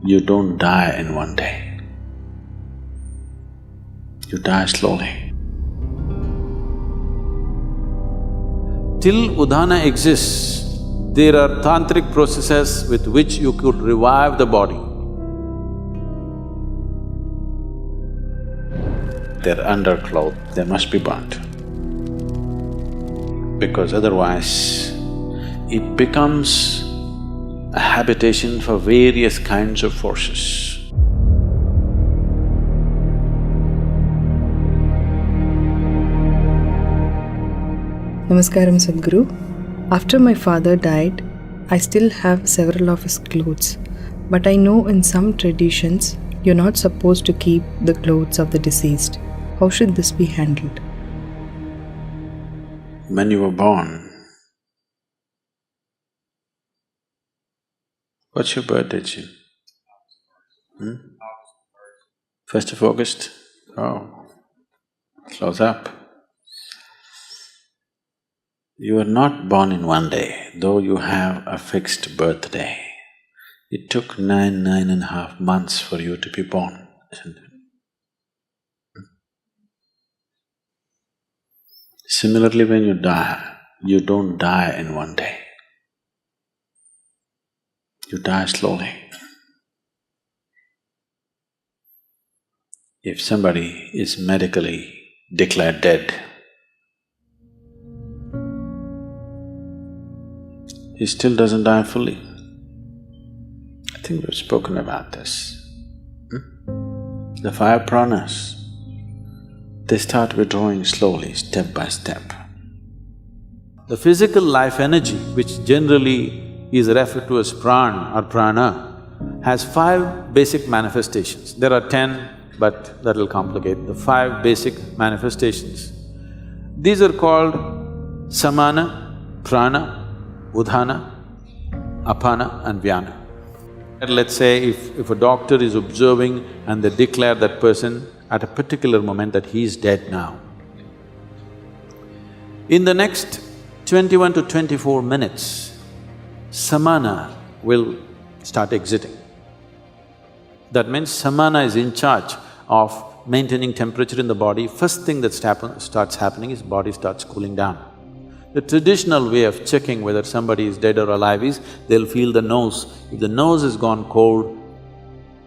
You don't die in one day. You die slowly. Till udhana exists, there are tantric processes with which you could revive the body. Their underclothes, they must be burnt. Because otherwise, it becomes a habitation for various kinds of forces. Namaskaram Sadguru. After my father died, I still have several of his clothes, but I know in some traditions you're not supposed to keep the clothes of the deceased. How should this be handled? When you were born, what's your birthday, Chin? 1st of August? Oh, close up. You were not born in one day, though you have a fixed birthday. It took 9.5 months for you to be born, isn't it? Similarly, when you die, you don't die in one day. You die slowly. If somebody is medically declared dead, he still doesn't die fully. I think we've spoken about this. The 5 pranas, they start withdrawing slowly, step by step. The physical life energy, which generally is referred to as pran or prana, has 5 basic manifestations. There are 10, but that'll complicate. The 5 basic manifestations. These are called samana, prana, udhana, apana and vyana. Let's say if a doctor is observing and they declare that person at a particular moment that he is dead now. In the next 21 to 24 minutes, samana will start exiting. That means samana is in charge of maintaining temperature in the body. First thing that starts happening is body starts cooling down. The traditional way of checking whether somebody is dead or alive is they'll feel the nose. If the nose has gone cold,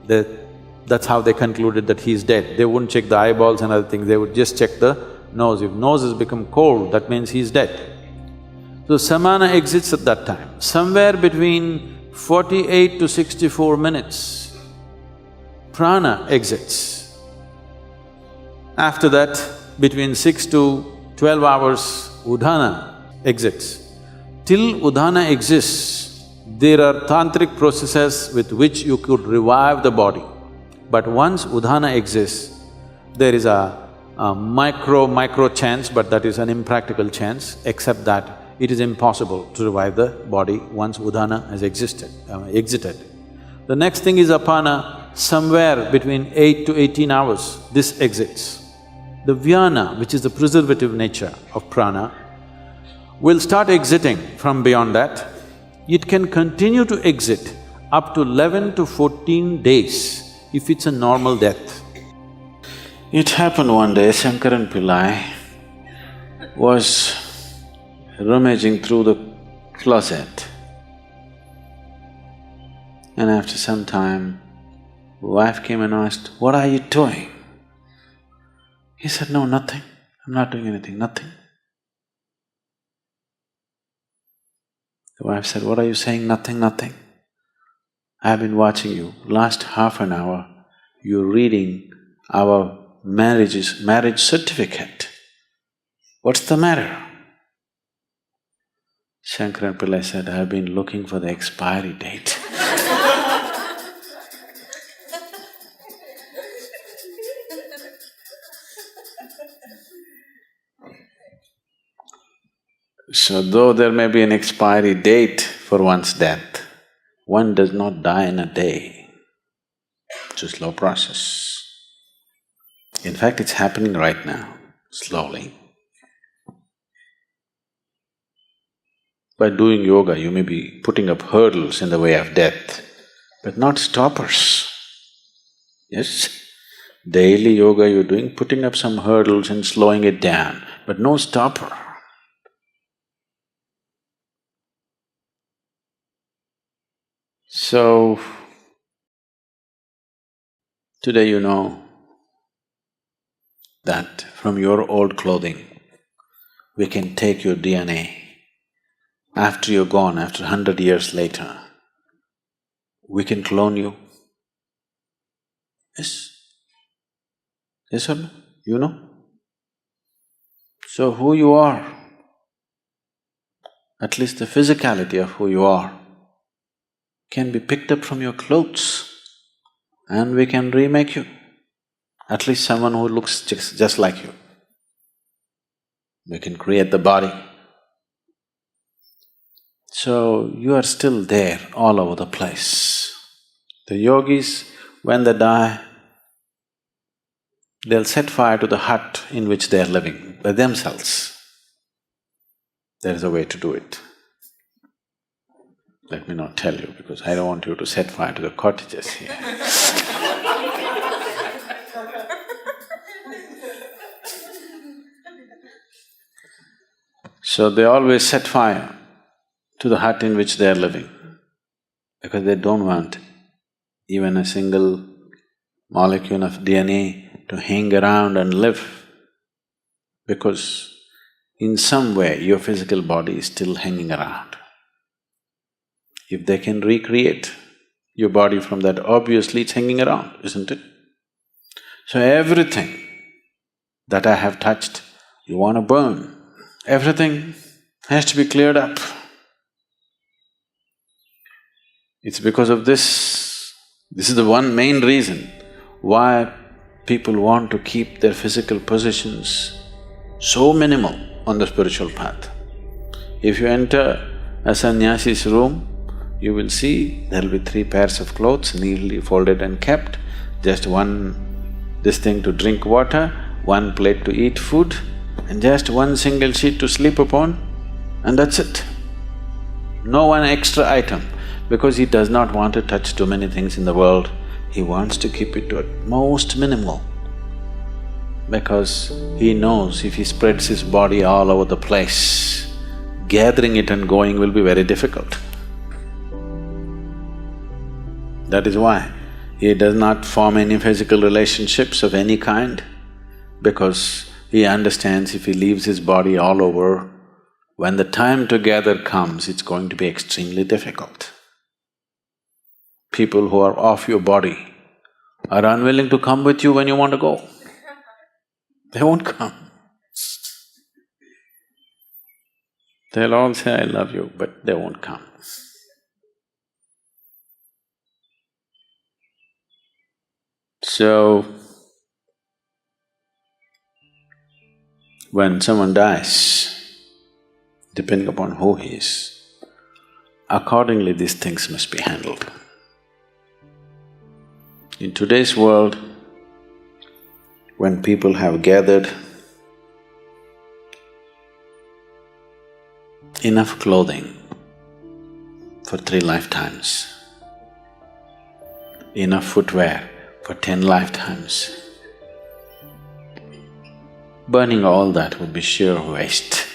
that's how they concluded that he's dead. They wouldn't check the eyeballs and other things, they would just check the nose. If nose has become cold, that means he's dead. So samana exits at that time. Somewhere between 48 to 64 minutes, prana exits. After that, between 6 to 12 hours, udhana exits. Till udhana exists, there are tantric processes with which you could revive the body. But once udhana exists, there is a micro chance, but that is an impractical chance, except that it is impossible to revive the body once udhana has exited. The next thing is apana, somewhere between 8 to 18 hours, this exits. The vyana, which is the preservative nature of prana, will start exiting from beyond that. It can continue to exit up to 11 to 14 days if it's a normal death. It happened one day, Shankaran Pillai was rummaging through the closet, and after some time, wife came and asked, "What are you doing?" He said, "No, nothing. I'm not doing anything, nothing." The wife said, "What are you saying, nothing, nothing? I've been watching you. Last half an hour, you're reading our marriage certificate. What's the matter?" Shankaran Pillai said, "I've been looking for the expiry date." So though there may be an expiry date for one's death, one does not die in a day. It's a slow process. In fact, it's happening right now, slowly. By doing yoga, you may be putting up hurdles in the way of death. but not stoppers. Yes? Daily yoga you're doing, putting up some hurdles and slowing it down, but no stopper. So, today you know that from your old clothing, we can take your DNA. After you're gone, after 100 years later, we can clone you. Yes? Yes or no? You know? So who you are, at least the physicality of who you are, can be picked up from your clothes and we can remake you. At least someone who looks just like you. We can create the body. So, you are still there all over the place. The yogis, when they die, they'll set fire to the hut in which they are living by themselves. There is a way to do it. Let me not tell you because I don't want you to set fire to the cottages here. So they always set fire to the hut in which they are living because they don't want even a single molecule of DNA to hang around and live, because in some way your physical body is still hanging around. If they can recreate your body from that, obviously it's hanging around, isn't it? So everything that I have touched, you want to burn. Everything has to be cleared up. It's because of this is the one main reason why people want to keep their physical possessions so minimal on the spiritual path. If you enter a sannyasi's room, you will see there'll be 3 pairs of clothes neatly folded and kept, just this thing to drink water, 1 plate to eat food, and just 1 single sheet to sleep upon, and that's it. No one extra item, because he does not want to touch too many things in the world. He wants to keep it to at most minimal, because he knows if he spreads his body all over the place, gathering it and going will be very difficult. That is why he does not form any physical relationships of any kind, because he understands if he leaves his body all over, when the time to gather comes, it's going to be extremely difficult. People who are off your body are unwilling to come with you when you want to go. They won't come. They'll all say, I love you, but they won't come. So, when someone dies, depending upon who he is, accordingly these things must be handled. In today's world, when people have gathered enough clothing for 3 lifetimes, enough footwear for 10 lifetimes, burning all that would be sheer waste.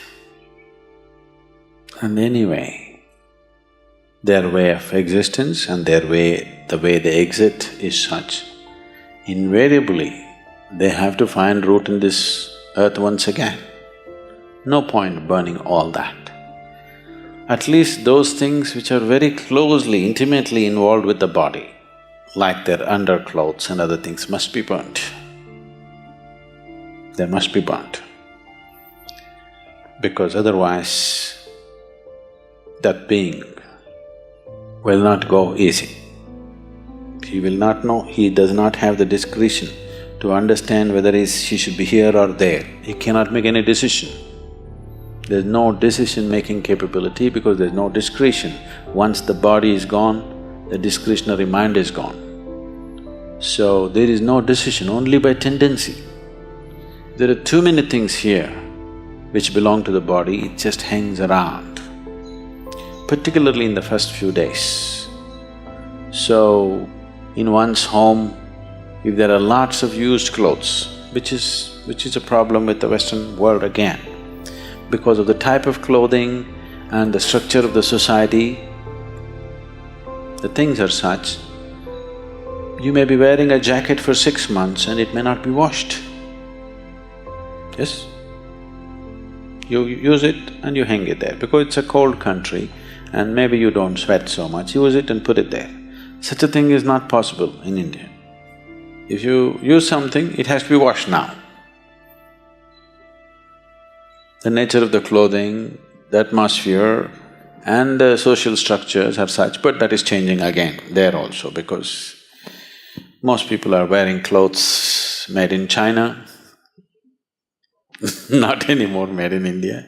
And anyway, their way of existence and the way they exit is such, invariably they have to find root in this earth once again. No point burning all that. At least those things which are very closely, intimately involved with the body, like their underclothes and other things, must be burnt. They must be burnt. Because otherwise, that being will not go easy. He will not know, he does not have the discretion to understand whether he should be here or there. He cannot make any decision. There's no decision-making capability because there's no discretion. Once the body is gone, the discretionary mind is gone. So there is no decision, only by tendency. There are too many things here which belong to the body, it just hangs around, particularly in the first few days. So, in one's home, if there are lots of used clothes, which is a problem with the Western world again, because of the type of clothing and the structure of the society, the things are such, you may be wearing a jacket for 6 months and it may not be washed. Yes? You use it and you hang it there. Because it's a cold country and maybe you don't sweat so much, use it and put it there. Such a thing is not possible in India. If you use something, it has to be washed now. The nature of the clothing, the atmosphere and the social structures are such, but that is changing again there also because most people are wearing clothes made in China, not anymore made in India.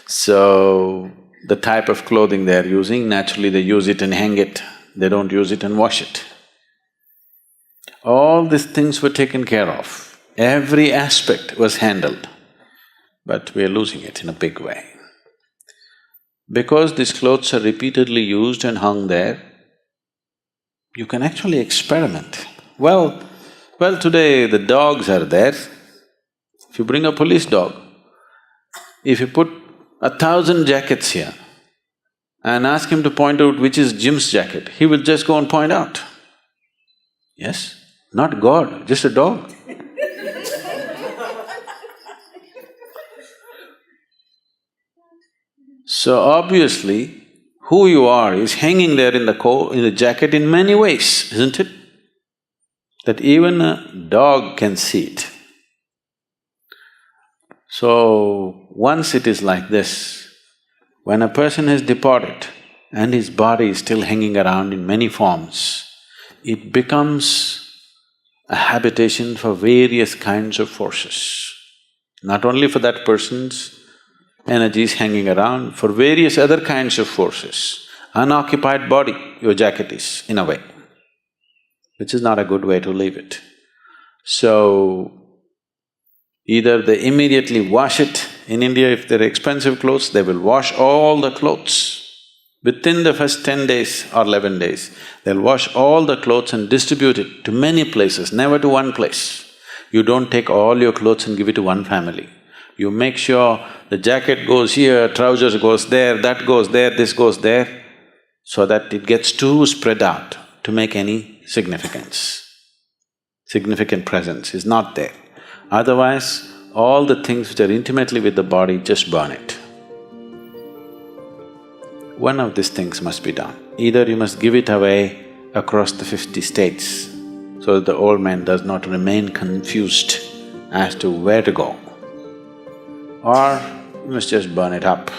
So, the type of clothing they are using, naturally they use it and hang it, they don't use it and wash it. All these things were taken care of, every aspect was handled, but we are losing it in a big way. Because these clothes are repeatedly used and hung there, you can actually experiment. Well, today the dogs are there. If you bring a police dog, if you put 1,000 jackets here and ask him to point out which is Jim's jacket, he will just go and point out. Yes? Not God, just a dog. So obviously, who you are is hanging there in the jacket in many ways, isn't it? That even a dog can see it. So, once it is like this, when a person has departed and his body is still hanging around in many forms, it becomes a habitation for various kinds of forces. Not only for that person's energies hanging around, for various other kinds of forces. Unoccupied body, your jacket is, in a way, which is not a good way to leave it. So, either they immediately wash it. In India, if they're expensive clothes, they will wash all the clothes. Within the first 10 days or 11 days, they'll wash all the clothes and distribute it to many places, never to one place. You don't take all your clothes and give it to one family. You make sure the jacket goes here, trousers goes there, that goes there, this goes there, so that it gets too spread out to make any significance. Significant presence is not there. Otherwise, all the things which are intimately with the body, just burn it. One of these things must be done. Either you must give it away across the 50 states so that the old man does not remain confused as to where to go, or you must just burn it up.